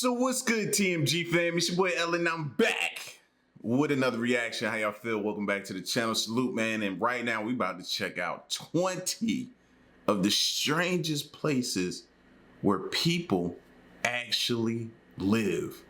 So what's good, TMG fam? It's your boy Ellen. I'm back with another reaction. How y'all feel? Welcome back to the channel. Salute, man. And right now we about to check out 20 of the strangest places where people actually live.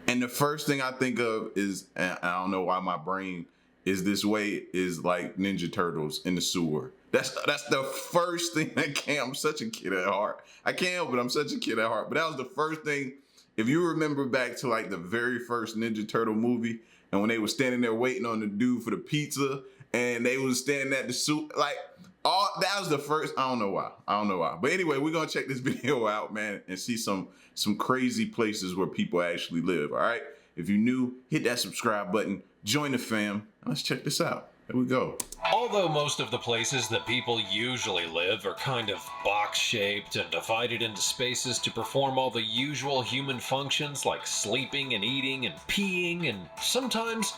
And the first thing I think of is, and I don't know why my brain is this way, is like Ninja Turtles in the sewer. That's the first thing that came. I'm such a kid at heart. I can't help it. I'm such a kid at heart. But that was the first thing. If you remember back to like the very first Ninja Turtle movie, and when they were standing there waiting on the dude for the pizza, and they was standing at the soup, like that was the first. I don't know why. But anyway, we're gonna check this video out, man, and see some crazy places where people actually live. All right. If you're new, hit that subscribe button, join the fam, and let's check this out. Here we go. Although most of the places that people usually live are kind of box-shaped and divided into spaces to perform all the usual human functions like sleeping and eating and peeing, and sometimes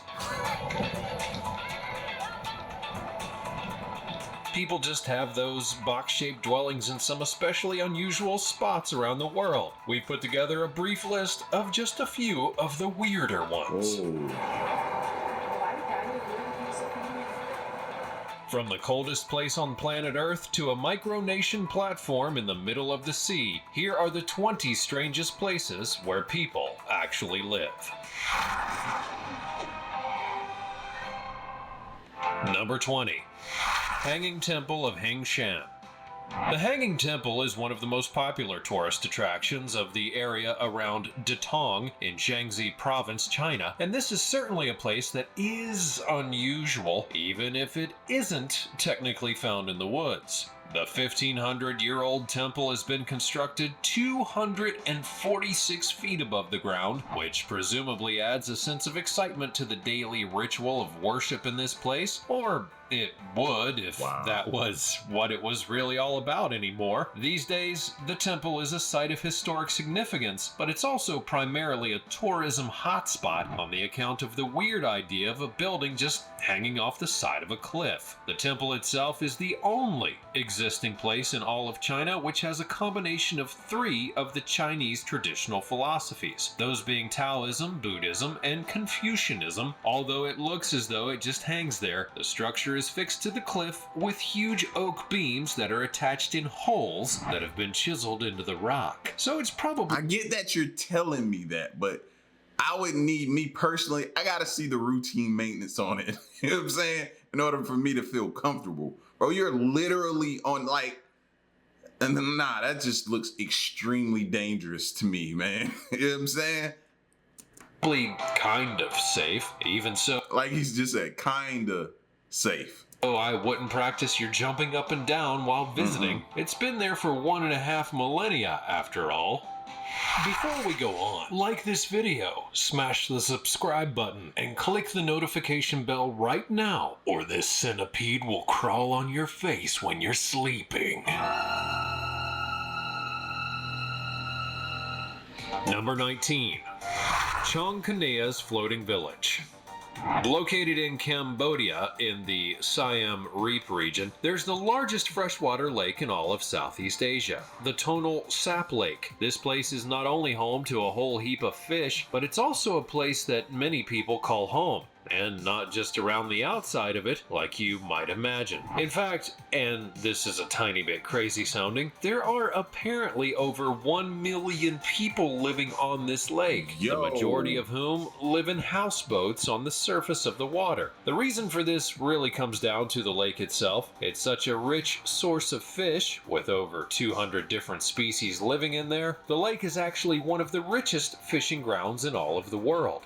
people just have those box-shaped dwellings in some especially unusual spots around the world. We've put together a brief list of just a few of the weirder ones. From the coldest place on planet Earth to a micronation platform in the middle of the sea, here are the 20 strangest places where people actually live. Number 20. Hanging Temple of Hangshan. The Hanging Temple is one of the most popular tourist attractions of the area around Datong in Shaanxi Province, China, and this is certainly a place that is unusual, even if it isn't technically found in the woods. The 1,500-year-old temple has been constructed 246 feet above the ground, which presumably adds a sense of excitement to the daily ritual of worship in this place, or it would if that was what it was really all about anymore. These days, the temple is a site of historic significance, but it's also primarily a tourism hotspot on the account of the weird idea of a building just hanging off the side of a cliff. The temple itself is the only existing place in all of China which has a combination of 3 of the Chinese traditional philosophies, those being Taoism, Buddhism, and Confucianism. Although it looks as though it just hangs there, the structure is fixed to the cliff with huge oak beams that are attached in holes that have been chiseled into the rock. So it's probably... I get that you're telling me that, but I would need, me personally, I gotta see the routine maintenance on it. You know what I'm saying? In order for me to feel comfortable. Bro, you're literally on like, and nah, that just looks extremely dangerous to me, man. You know what I'm saying? Kind of safe, even so. Like he's just said, kinda safe. Oh, I wouldn't practice your jumping up and down while visiting. It's been there for 1.5 millennia, after all. Before we go on, like this video, smash the subscribe button, and click the notification bell right now, or this centipede will crawl on your face when you're sleeping. Number 19. Chongkans Floating Village. Located in Cambodia in the Siam Reap region, there's the largest freshwater lake in all of Southeast Asia, the Tonal Sap Lake. This place is not only home to a whole heap of fish, but it's also a place that many people call home. And not just around the outside of it, like you might imagine. In fact, and this is a tiny bit crazy sounding, there are apparently over 1 million people living on this lake, the majority of whom live in houseboats on the surface of the water. The reason for this really comes down to the lake itself. It's such a rich source of fish, with over 200 different species living in there. The lake is actually one of the richest fishing grounds in all of the world.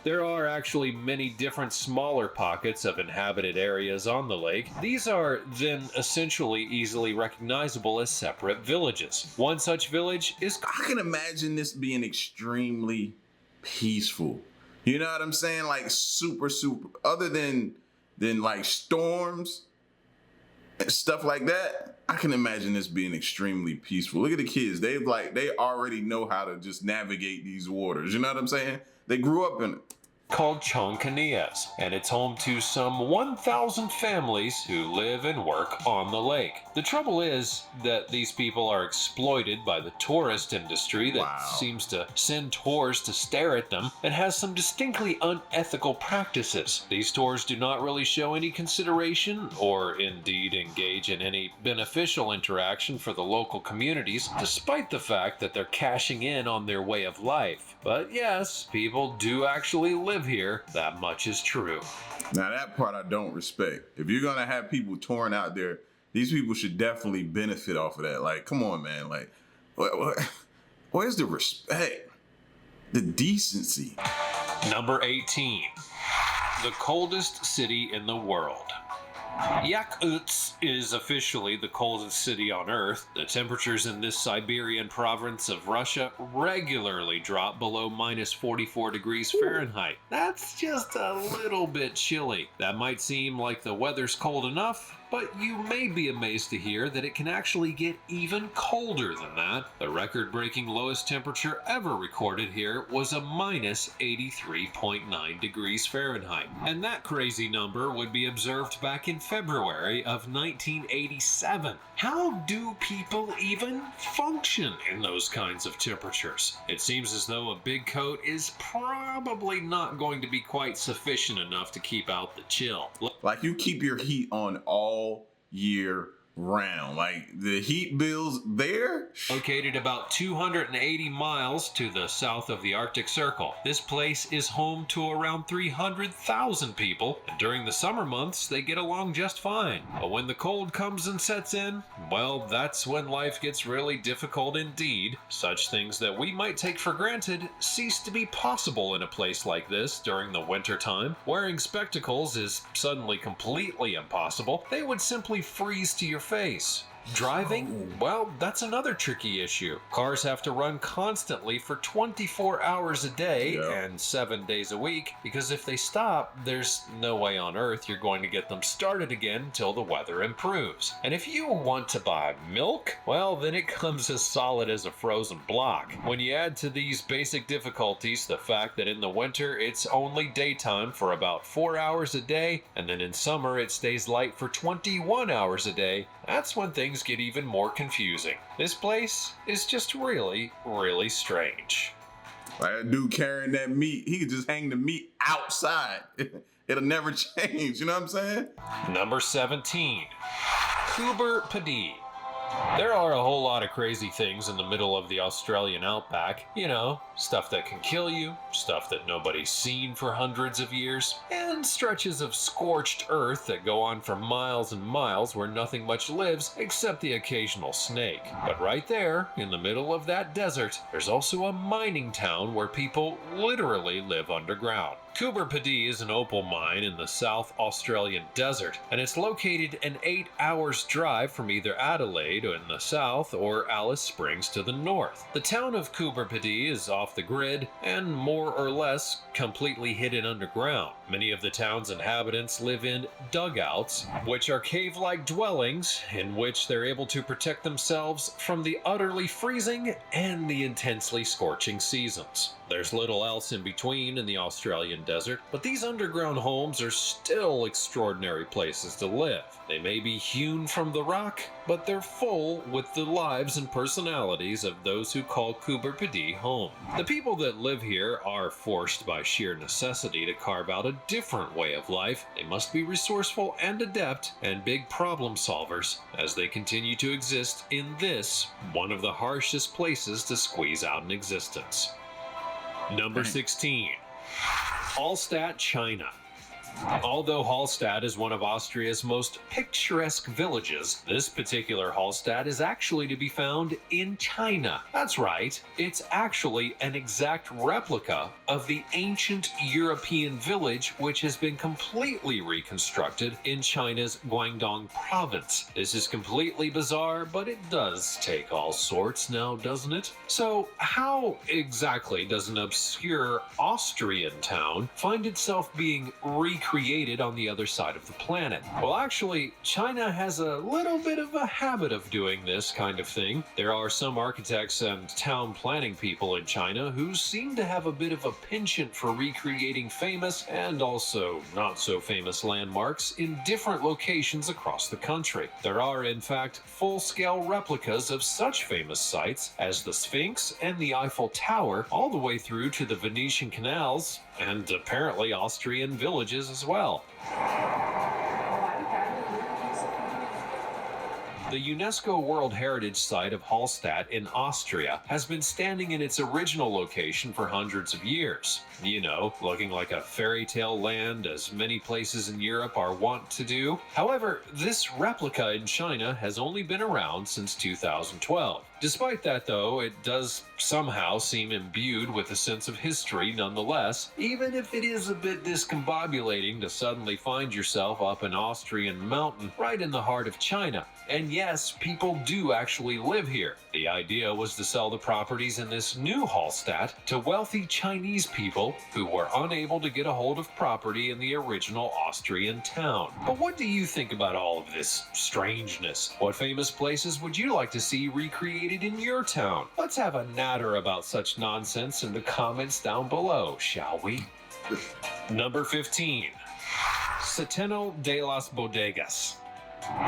There are actually many different smaller pockets of inhabited areas on the lake. These are then essentially easily recognizable as separate villages. One such village is... I can imagine this being extremely peaceful. You know what I'm saying? Like super, other than like storms and stuff like that, I can imagine this being extremely peaceful. Look at the kids. They already know how to just navigate these waters. You know what I'm saying? They grew up in it. called Chongkans, and it's home to some 1,000 families who live and work on the lake. The trouble is that these people are exploited by the tourist industry that seems to send tours to stare at them and has some distinctly unethical practices. These tours do not really show any consideration or indeed engage in any beneficial interaction for the local communities, despite the fact that they're cashing in on their way of life. But yes, people do actually live here. That much is true. Now that part I don't respect. If you're gonna have people touring out there, these people should definitely benefit off of that. Like, come on, man. Like, where's the respect? The decency? Number 18. The coldest city in the world. Yakutsk is officially the coldest city on Earth. The temperatures in this Siberian province of Russia regularly drop below minus 44 degrees Fahrenheit. That's just a little bit chilly. That might seem like the weather's cold enough, but you may be amazed to hear that it can actually get even colder than that. The record-breaking lowest temperature ever recorded here was a minus 83.9 degrees Fahrenheit. And that crazy number would be observed back in February of 1987. How do people even function in those kinds of temperatures? It seems as though a big coat is probably not going to be quite sufficient enough to keep out the chill. Like, you keep your heat on all year round. Like, the heat bills there? Located about 280 miles to the south of the Arctic Circle, this place is home to around 300,000 people, and during the summer months they get along just fine. But when the cold comes and sets in, well, that's when life gets really difficult indeed. Such things that we might take for granted cease to be possible in a place like this during the winter time. Wearing spectacles is suddenly completely impossible. They would simply freeze to your face. Driving? Well, that's another tricky issue. Cars have to run constantly for 24 hours a day and 7 days a week, because if they stop, there's no way on earth you're going to get them started again until the weather improves. And if you want to buy milk, well, then it comes as solid as a frozen block. When you add to these basic difficulties the fact that in the winter it's only daytime for about 4 hours a day, and then in summer it stays light for 21 hours a day, that's when things get even more confusing. This place is just really, really strange. Like, a dude carrying that meat, he could just hang the meat outside. It'll never change, you know what I'm saying? Number 17. Cooperpadilla. There are a whole lot of crazy things in the middle of the Australian outback. You know, stuff that can kill you, stuff that nobody's seen for hundreds of years, and stretches of scorched earth that go on for miles and miles where nothing much lives except the occasional snake. But right there, in the middle of that desert, there's also a mining town where people literally live underground. Cooperpadilla is an opal mine in the South Australian desert, and it's located an 8 hours drive from either Adelaide in the south or Alice Springs to the north. The town of Cooperpadilla is off the grid and more or less completely hidden underground. Many of the town's inhabitants live in dugouts, which are cave-like dwellings in which they're able to protect themselves from the utterly freezing and the intensely scorching seasons. There's little else in between in the Australian desert, but these underground homes are still extraordinary places to live. They may be hewn from the rock, but they're full with the lives and personalities of those who call Cooperpadilla home. The people that live here are forced by sheer necessity to carve out a different way of life. They must be resourceful and adept and big problem solvers as they continue to exist in this, one of the harshest places to squeeze out an existence. Number 16. Allstat China. Although Hallstatt is one of Austria's most picturesque villages, this particular Hallstatt is actually to be found in China. That's right, it's actually an exact replica of the ancient European village which has been completely reconstructed in China's Guangdong province. This is completely bizarre, but it does take all sorts now, doesn't it? So how exactly does an obscure Austrian town find itself being reconstructed recreated on the other side of the planet. Well, actually, China has a little bit of a habit of doing this kind of thing. There are some architects and town planning people in China who seem to have a bit of a penchant for recreating famous and also not so famous landmarks in different locations across the country. There are, in fact, full-scale replicas of such famous sites as the Sphinx and the Eiffel Tower, all the way through to the Venetian canals and apparently Austrian villages as well. The UNESCO World Heritage Site of Hallstatt in Austria has been standing in its original location for hundreds of years. You know, looking like a fairy tale land as many places in Europe are wont to do. However, this replica in China has only been around since 2012. Despite that, though, it does somehow seem imbued with a sense of history nonetheless, even if it is a bit discombobulating to suddenly find yourself up an Austrian mountain right in the heart of China. And yes, people do actually live here. The idea was to sell the properties in this new Hallstatt to wealthy Chinese people who were unable to get a hold of property in the original Austrian town. But what do you think about all of this strangeness? What famous places would you like to see recreated in your town? Let's have a natter about such nonsense in the comments down below, shall we? Number 15. Centeno de las Bodegas.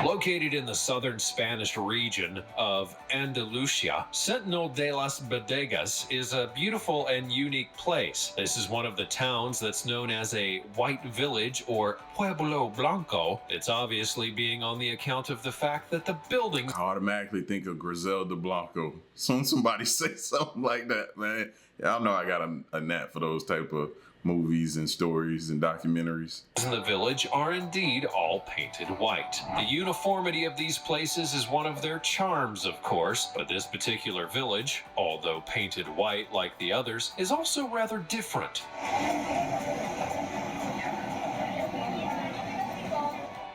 Located in the southern Spanish region of Andalusia, Centeno de las Bodegas is a beautiful and unique place. This is one of the towns that's known as a white village or Pueblo Blanco. It's obviously being on the account of the fact that the buildings I automatically think of Griselda Blanco. Soon somebody say something like that, man. Y'all know I got a knack for those type of movies and stories and documentaries. In the village are indeed all painted white. The uniformity of these places is one of their charms, of course, but this particular village, although painted white like the others, is also rather different.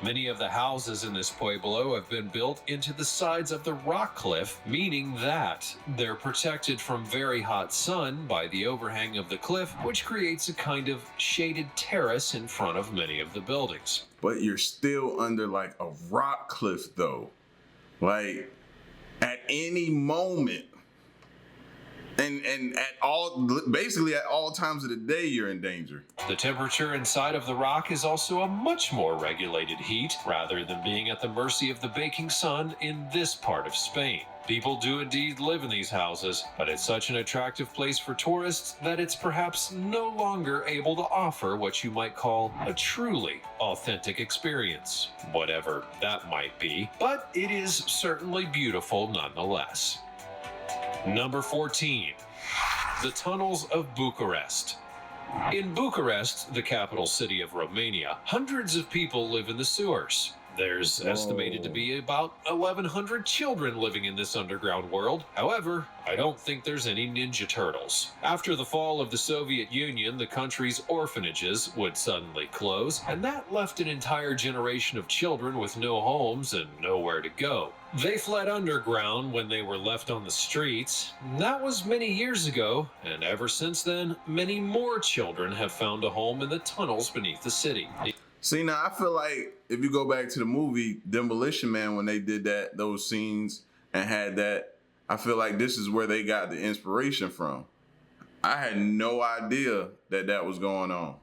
Many of the houses in this pueblo have been built into the sides of the rock cliff, meaning that they're protected from very hot sun by the overhang of the cliff, which creates a kind of shaded terrace in front of many of the buildings. But you're still under like a rock cliff though. Like at any moment. And basically at all times of the day, you're in danger. The temperature inside of the rock is also a much more regulated heat, rather than being at the mercy of the baking sun in this part of Spain. People do indeed live in these houses, but it's such an attractive place for tourists that it's perhaps no longer able to offer what you might call a truly authentic experience, whatever that might be, but it is certainly beautiful nonetheless. Number 14. The tunnels of Bucharest. In Bucharest, the capital city of Romania, hundreds of people live in the sewers. There's estimated to be about 1,100 children living in this underground world. However, I don't think there's any Ninja Turtles. After the fall of the Soviet Union, the country's orphanages would suddenly close, and that left an entire generation of children with no homes and nowhere to go. They fled underground when they were left on the streets. That was many years ago, and ever since then, many more children have found a home in the tunnels beneath the city. See, now I feel like if you go back to the movie Demolition Man, when they did those scenes and had that, I feel like this is where they got the inspiration from. I had no idea that was going on.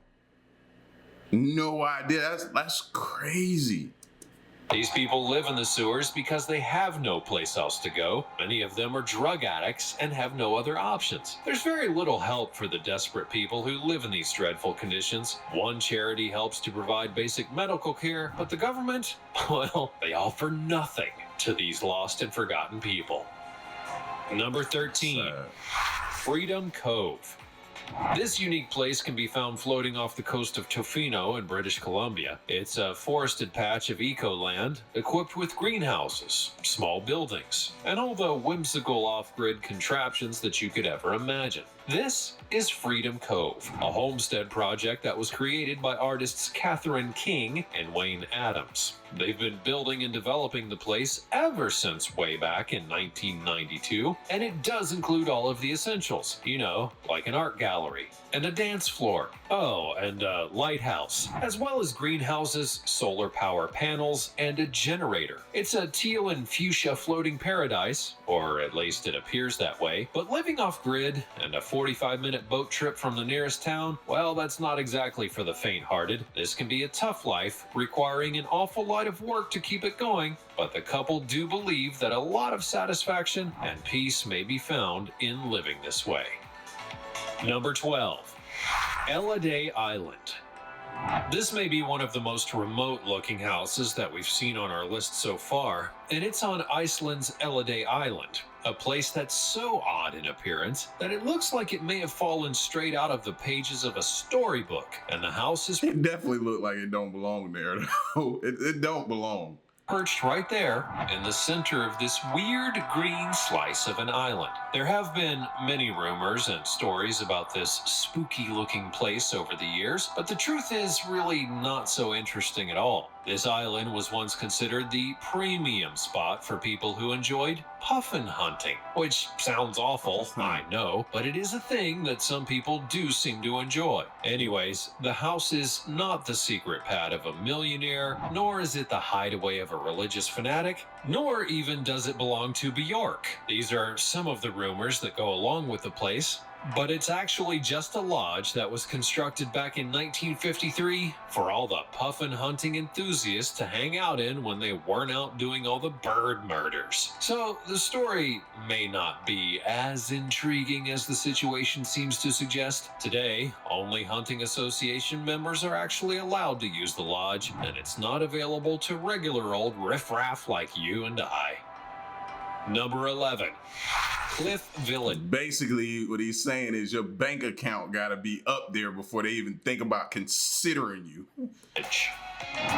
No idea. That's crazy. These people live in the sewers because they have no place else to go. Many of them are drug addicts and have no other options. There's very little help for the desperate people who live in these dreadful conditions. One charity helps to provide basic medical care, but the government, well, they offer nothing to these lost and forgotten people. Number 13. Freedom Cove. This unique place can be found floating off the coast of Tofino in British Columbia. It's a forested patch of eco-land equipped with greenhouses, small buildings, and all the whimsical off-grid contraptions that you could ever imagine. This is Freedom Cove, a homestead project that was created by artists Catherine King and Wayne Adams. They've been building and developing the place ever since way back in 1992, and it does include all of the essentials, you know, like an art gallery and a dance floor. Oh, and a lighthouse, as well as greenhouses, solar power panels, and a generator. It's a teal and fuchsia floating paradise, or at least it appears that way, but living off-grid and a 45-minute boat trip from the nearest town, well, that's not exactly for the faint-hearted. This can be a tough life, requiring an awful lot of work to keep it going, but the couple do believe that a lot of satisfaction and peace may be found in living this way. Number 12. Allstat Island. This may be one of the most remote-looking houses that we've seen on our list so far, and it's on Iceland's Allstat Island, a place that's so odd in appearance that it looks like it may have fallen straight out of the pages of a storybook, and the house is It definitely looked like it don't belong there. It don't belong. perched right there in the center of this weird green slice of an island. There have been many rumors and stories about this spooky looking place over the years, but the truth is really not so interesting at all. This island was once considered the premium spot for people who enjoyed puffin hunting, which sounds awful, I know, but it is a thing that some people do seem to enjoy. Anyways, the house is not the secret pad of a millionaire, nor is it the hideaway of a religious fanatic, nor even does it belong to Bjork. These are some of the rumors that go along with the place, but it's actually just a lodge that was constructed back in 1953 for all the puffin hunting enthusiasts to hang out in when they weren't out doing all the bird murders. So the story may not be as intriguing as the situation seems to suggest. Today, only hunting association members are actually allowed to use the lodge, and it's not available to regular old riffraff like you and I. Number 11. Cliff Village. Basically, what he's saying is your bank account got to be up there before they even think about considering you.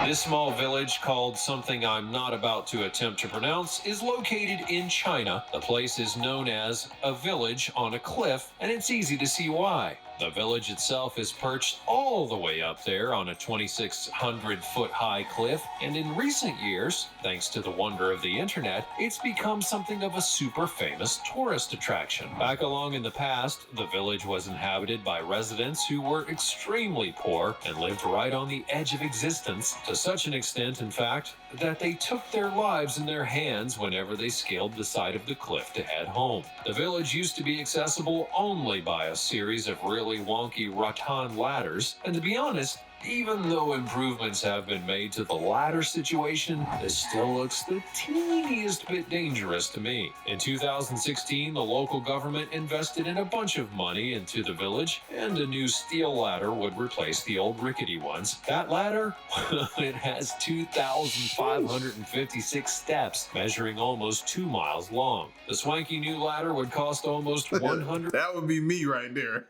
This small village, called something I'm not about to attempt to pronounce, is located in China. The place is known as a village on a cliff, and it's easy to see why. The village itself is perched all the way up there on a 2,600-foot high cliff, and in recent years, thanks to the wonder of the internet, it's become something of a super famous tourist attraction. Back along in the past, the village was inhabited by residents who were extremely poor and lived right on the edge of existence, to such an extent, in fact, that they took their lives in their hands whenever they scaled the side of the cliff to head home. The village used to be accessible only by a series of really wonky rattan ladders, and to be honest, even though improvements have been made to the ladder situation, this still looks the teeniest bit dangerous to me. In 2016, the local government invested in a bunch of money into the village, and a new steel ladder would replace the old rickety ones. That ladder, it has 2,556 steps, measuring almost 2 miles long. The swanky new ladder would cost almost 100. That would be me right there.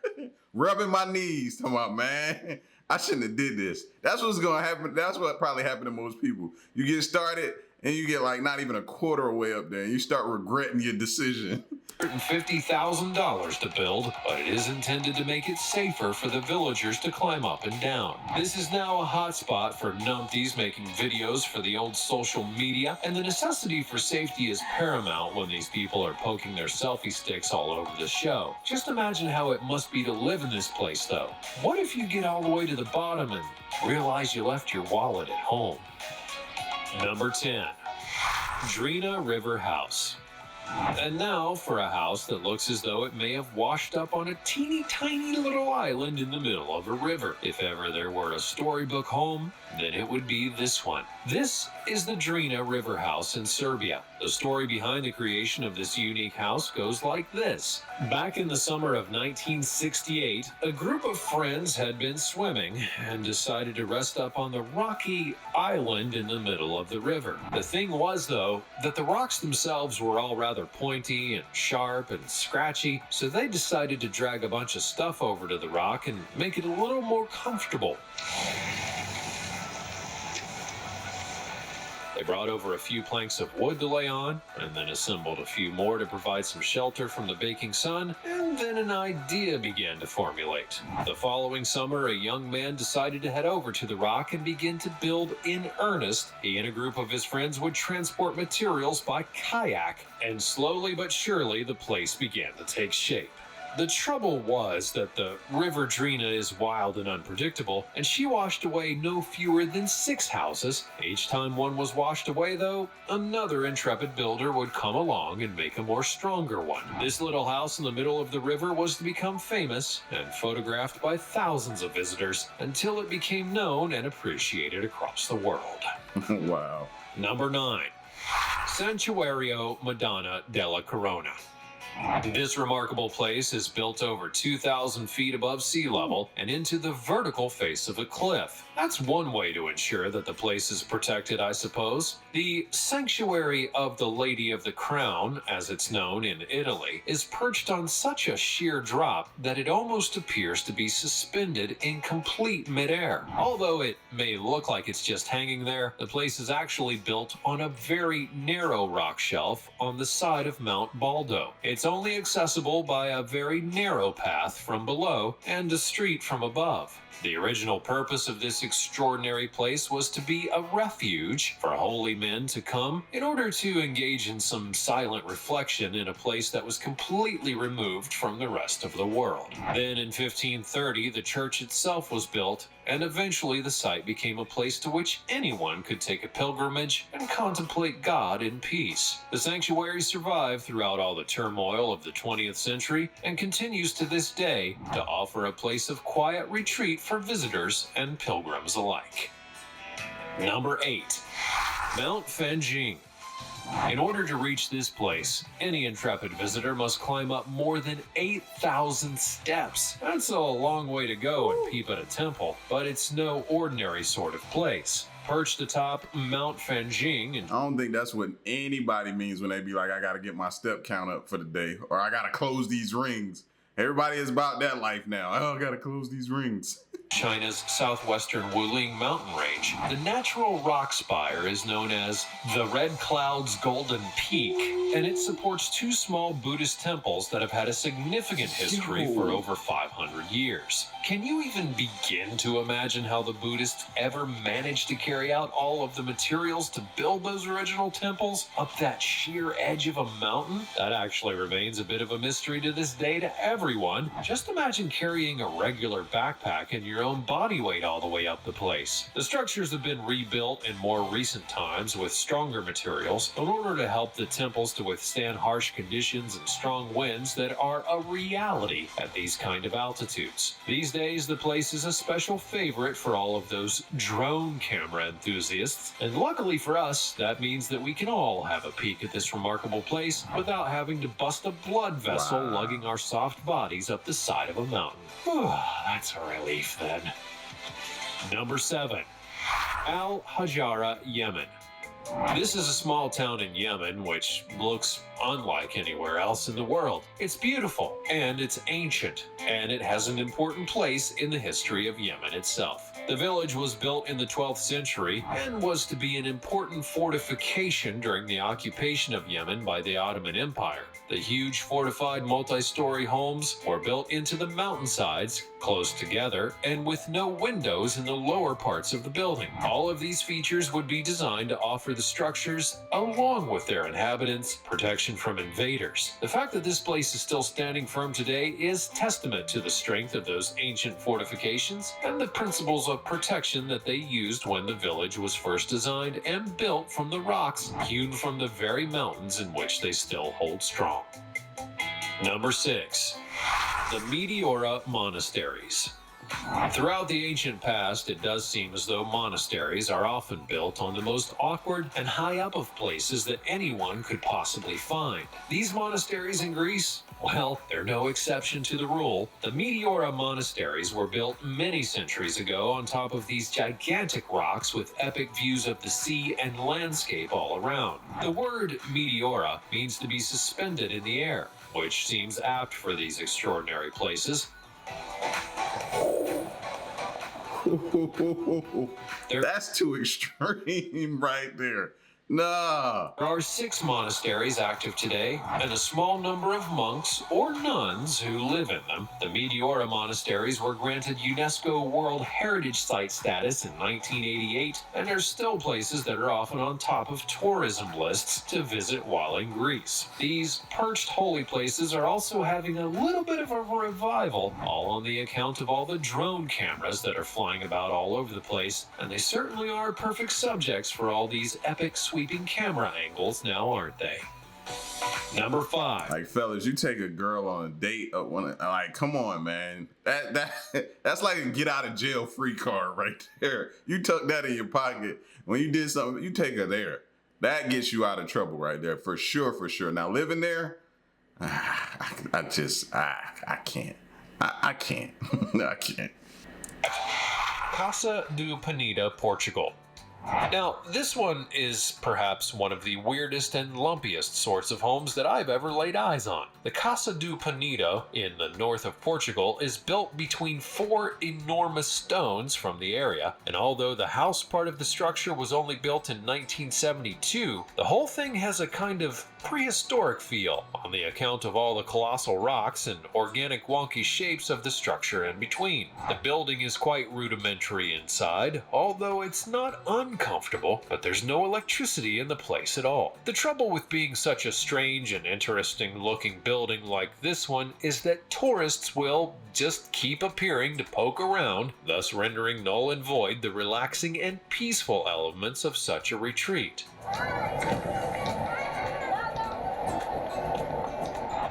Rubbing my knees, talking about, man, I shouldn't have did this. That's what's going to happen. That's what probably happened to most people. You get started and you get like not even a quarter of the way up there and you start regretting your decision. $150,000 to build, but it is intended to make it safer for the villagers to climb up and down. This is now a hotspot for numpties making videos for the old social media, and the necessity for safety is paramount when these people are poking their selfie sticks all over the show. Just imagine how it must be to live in this place, though. What if you get all the way to the bottom and realize you left your wallet at home? Number 10. Dina River House. And now for a house that looks as though it may have washed up on a teeny tiny little island in the middle of a river. If ever there were a storybook home, then it would be this one. This is the Dina River House in Serbia. The story behind the creation of this unique house goes like this. Back in the summer of 1968, a group of friends had been swimming and decided to rest up on the rocky island in the middle of the river. The thing was, though, that the rocks themselves were all rather pointy and sharp and scratchy, so they decided to drag a bunch of stuff over to the rock and make it a little more comfortable. They brought over a few planks of wood to lay on, and then assembled a few more to provide some shelter from the baking sun, and then an idea began to formulate. The following summer, a young man decided to head over to the rock and begin to build in earnest. He and a group of his friends would transport materials by kayak, and slowly but surely the place began to take shape. The trouble was that the river Dina is wild and unpredictable, and she washed away no fewer than 6 houses. Each time one was washed away, though, another intrepid builder would come along and make a more stronger one. This little house in the middle of the river was to become famous and photographed by thousands of visitors until it became known and appreciated across the world. Wow. Number 9. Santuario Madonna della Corona. This remarkable place is built over 2,000 feet above sea level and into the vertical face of a cliff. That's one way to ensure that the place is protected, I suppose. The Sanctuary of the Lady of the Crown, as it's known in Italy, is perched on such a sheer drop that it almost appears to be suspended in complete midair. Although it may look like it's just hanging there, the place is actually built on a very narrow rock shelf on the side of Mount Baldo. It's only accessible by a very narrow path from below and a street from above. The original purpose of this extraordinary place was to be a refuge for holy men to come in order to engage in some silent reflection in a place that was completely removed from the rest of the world. Then in 1530, the church itself was built, and eventually the site became a place to which anyone could take a pilgrimage and contemplate God in peace. The sanctuary survived throughout all the turmoil of the 20th century and continues to this day to offer a place of quiet retreat for visitors and pilgrims alike. Number 8. Mount Fanguang. In order to reach this place, any intrepid visitor must climb up more than 8,000 steps. That's a long way to go and peep at a temple, but it's no ordinary sort of place. Perched atop Mount Fanguang and I don't think that's what anybody means when they be like, I gotta get my step count up for the day, or I gotta close these rings. Everybody is about that life now. Oh, I gotta close these rings. China's southwestern Wuling mountain range, the natural rock spire is known as the Red Cloud's Golden Peak, and it supports 2 small Buddhist temples that have had a significant history for over 500 years. Can you even begin to imagine how the Buddhists ever managed to carry out all of the materials to build those original temples up that sheer edge of a mountain? That actually remains a bit of a mystery to this day to everyone. Just imagine carrying a regular backpack and your own body weight all the way up the place. The structures have been rebuilt in more recent times with stronger materials in order to help the temples to withstand harsh conditions and strong winds that are a reality at these kind of altitudes. These days, the place is a special favorite for all of those drone camera enthusiasts, and luckily for us, that means that we can all have a peek at this remarkable place without having to bust a blood vessel lugging our soft bodies up the side of a mountain. That's a relief then. Number 7. Al-Hajara, Yemen. This is a small town in Yemen which looks unlike anywhere else in the world. It's beautiful, and it's ancient, and it has an important place in the history of Yemen itself. The village was built in the 12th century and was to be an important fortification during the occupation of Yemen by the Ottoman Empire. The huge fortified multi-story homes were built into the mountainsides, close together, and with no windows in the lower parts of the building. All of these features would be designed to offer the structures, along with their inhabitants, protection from invaders. The fact that this place is still standing firm today is testament to the strength of those ancient fortifications and the principles of protection that they used when the village was first designed and built from the rocks hewn from the very mountains in which they still hold strong. Number 6. The Meteora Monasteries. Throughout the ancient past, it does seem as though monasteries are often built on the most awkward and high up of places that anyone could possibly find. These monasteries in Greece, well, they're no exception to the rule. The Meteora monasteries were built many centuries ago on top of these gigantic rocks with epic views of the sea and landscape all around. The word Meteora means to be suspended in the air, which seems apt for these extraordinary places. That's too extreme right there. Nah. There are 6 monasteries active today, and a small number of monks or nuns who live in them. The Meteora monasteries were granted UNESCO World Heritage Site status in 1988, and there's still places that are often on top of tourism lists to visit while in Greece. These perched holy places are also having a little bit of a revival, all on the account of all the drone cameras that are flying about all over the place, and they certainly are perfect subjects for all these epic sweeping camera angles now, aren't they? Number 5. Like, fellas, you take a girl on a date, like, come on, man. That's like a get out of jail free card right there. You tuck that in your pocket. When you did something, you take her there. That gets you out of trouble right there, for sure, for sure. Now, living there, I can't. I can't. I can't. Casa de Penida, Portugal. Now, this one is perhaps one of the weirdest and lumpiest sorts of homes that I've ever laid eyes on. The Casa de Penida in the north of Portugal is built between 4 enormous stones from the area, and although the house part of the structure was only built in 1972, the whole thing has a kind of prehistoric feel on the account of all the colossal rocks and organic wonky shapes of the structure in between. The building is quite rudimentary inside, although it's not uncomfortable, but there's no electricity in the place at all. The trouble with being such a strange and interesting looking building like this one is that tourists will just keep appearing to poke around, thus rendering null and void the relaxing and peaceful elements of such a retreat.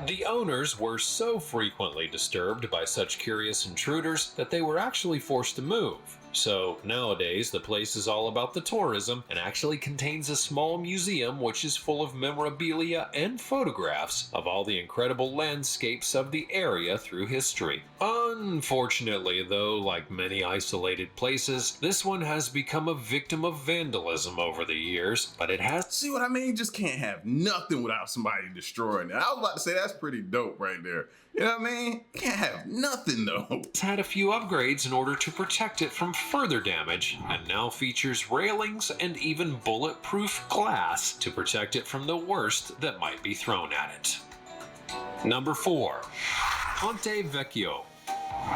The owners were so frequently disturbed by such curious intruders that they were actually forced to move. So nowadays the place is all about the tourism and actually contains a small museum which is full of memorabilia and photographs of all the incredible landscapes of the area through history. Unfortunately though, like many isolated places, this one has become a victim of vandalism over the years, but it has... See what I mean? You just can't have nothing without somebody destroying it. I was about to say that's pretty dope right there. You know what I mean? Can't have nothing though. It's had a few upgrades in order to protect it from further damage, and now features railings and even bulletproof glass to protect it from the worst that might be thrown at it. Number 4. Ponte Vecchio.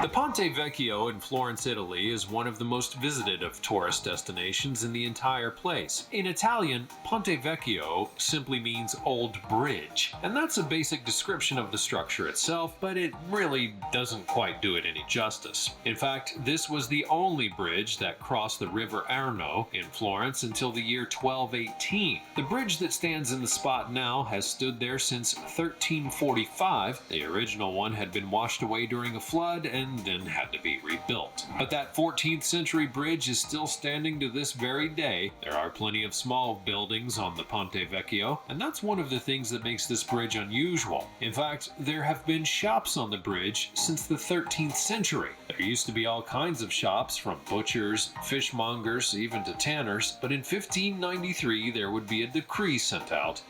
The Ponte Vecchio in Florence, Italy is one of the most visited of tourist destinations in the entire place. In Italian, Ponte Vecchio simply means old bridge, and that's a basic description of the structure itself, but it really doesn't quite do it any justice. In fact, this was the only bridge that crossed the river Arno in Florence until the year 1218. The bridge that stands in the spot now has stood there since 1345. The original one had been washed away during a flood and then had to be rebuilt. But that 14th century bridge is still standing to this very day. There are plenty of small buildings on the Ponte Vecchio, and that's one of the things that makes this bridge unusual. In fact, there have been shops on the bridge since the 13th century. There used to be all kinds of shops, from butchers, fishmongers, even to tanners, but in 1593 there would be a decree sent out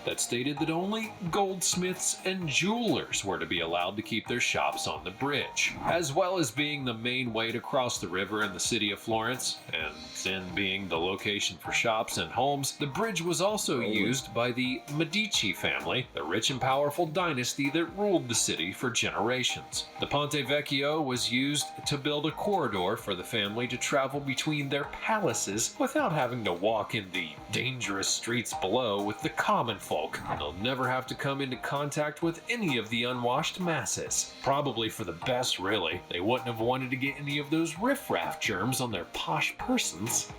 that stated that only goldsmiths and jewelers were to be allowed to keep their shops on the bridge. As well as being the main way to cross the river in the city of Florence, and then being the location for shops and homes, the bridge was also used by the Medici family, the rich and powerful dynasty that ruled the city for generations. The Ponte Vecchio was used to build a corridor for the family to travel between their palaces without having to walk in the dangerous streets below with the common folk. They'll never have to come into contact with any of the unwashed masses. Probably for the best, really. They wouldn't have wanted to get any of those riffraff germs on their posh persons.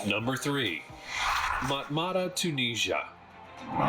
Number 3. Matmata, Tunisia.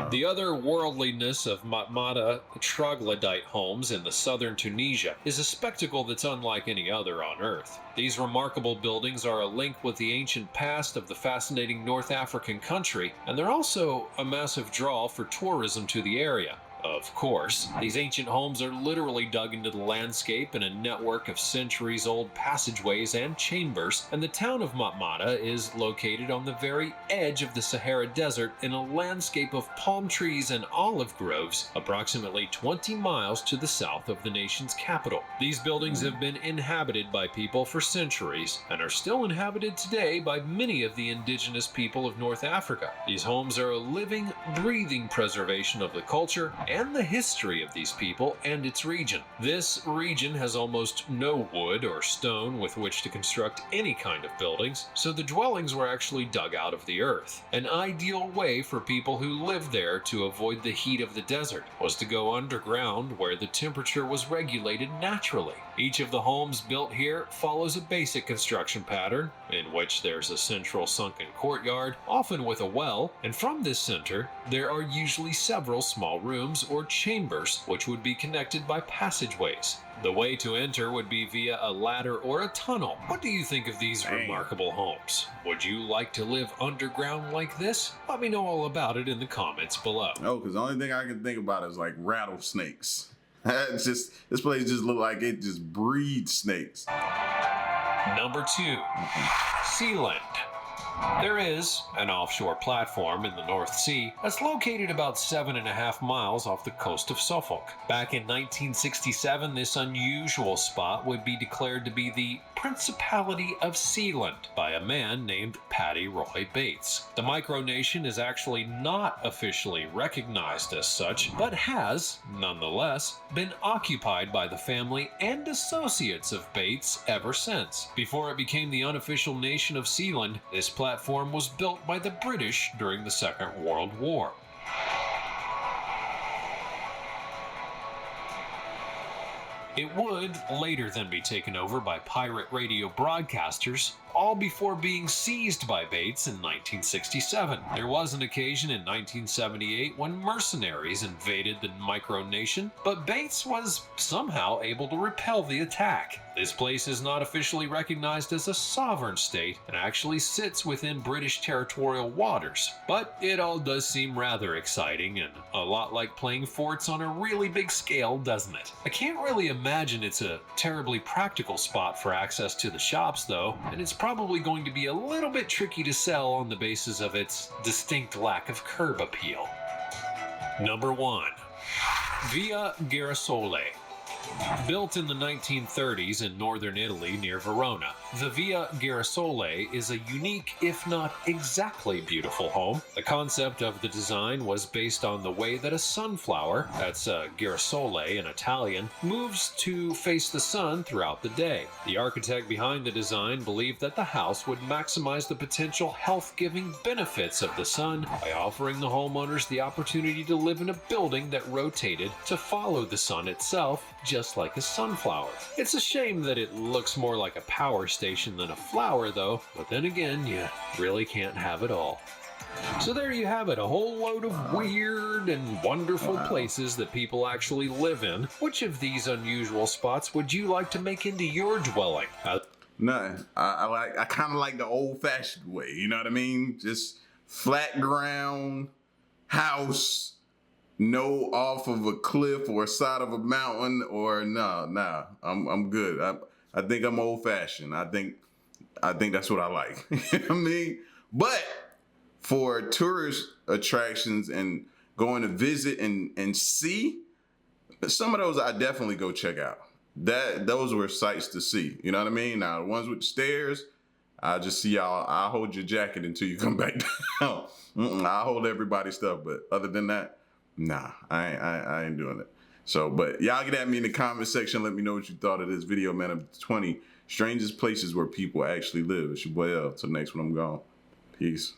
The other worldliness of Matmata troglodyte homes in the southern Tunisia is a spectacle that's unlike any other on earth. These remarkable buildings are a link with the ancient past of the fascinating North African country, and they're also a massive draw for tourism to the area. Of course, these ancient homes are literally dug into the landscape in a network of centuries-old passageways and chambers, and the town of Matmata is located on the very edge of the Sahara Desert in a landscape of palm trees and olive groves, approximately 20 miles to the south of the nation's capital. These buildings have been inhabited by people for centuries and are still inhabited today by many of the indigenous people of North Africa. These homes are a living, breathing preservation of the culture and the history of these people and its region. This region has almost no wood or stone with which to construct any kind of buildings, so the dwellings were actually dug out of the earth. An ideal way for people who lived there to avoid the heat of the desert was to go underground where the temperature was regulated naturally. Each of the homes built here follows a basic construction pattern, in which there's a central sunken courtyard, often with a well, and from this center, there are usually several small rooms or chambers which would be connected by passageways. The way to enter would be via a ladder or a tunnel. What do you think of these remarkable homes? Would you like to live underground like this? Let me know all about it in the comments below. Oh, because the only thing I can think about is like rattlesnakes. It's just, this place just look like it just breeds snakes. Number 2. Sealand. There is an offshore platform in the North Sea that's located about 7.5 miles off the coast of Suffolk. Back in 1967, this unusual spot would be declared to be the Principality of Sealand by a man named Paddy Roy Bates. The micronation is actually not officially recognized as such, but has, nonetheless, been occupied by the family and associates of Bates ever since. Before it became the unofficial nation of Sealand, this platform was built by the British during the Second World War. It would later then be taken over by pirate radio broadcasters, all before being seized by Bates in 1967. There was an occasion in 1978 when mercenaries invaded the micronation, but Bates was somehow able to repel the attack. This place is not officially recognized as a sovereign state and actually sits within British territorial waters, but it all does seem rather exciting and a lot like playing forts on a really big scale, doesn't it? I can't really imagine it's a terribly practical spot for access to the shops though, and it's probably going to be a little bit tricky to sell on the basis of its distinct lack of curb appeal. Number 1. Viagarasoli. Built in the 1930s in northern Italy near Verona, the Viagarasoli is a unique, if not exactly beautiful home. The concept of the design was based on the way that a sunflower, that's girasole in Italian, moves to face the sun throughout the day. The architect behind the design believed that the house would maximize the potential health-giving benefits of the sun by offering the homeowners the opportunity to live in a building that rotated to follow the sun itself, just like a sunflower. It's a shame that it looks more like a power station than a flower though, but then again, you really can't have it all. So there you have it, a whole load of weird and wonderful places that people actually live in. Which of these unusual spots would you like to make into your dwelling? Nothing. I kind of like the old-fashioned way, you know what I mean? Just flat ground, house, no off of a cliff or side of a mountain, or nah. I'm good. I think I'm old-fashioned. I think that's what I like. You know what I mean? But for tourist attractions and going to visit and see, some of those I definitely go check out. Those were sights to see. You know what I mean? Now the ones with the stairs, I'll just see y'all. I'll hold your jacket until you come back down. I'll hold everybody's stuff, but other than that, nah, I ain't doing it. So, but y'all get at me in the comment section. Let me know what you thought of this video, man, of 20 strangest places where people actually live. It's your boy L. Till next one, I'm gone. Peace.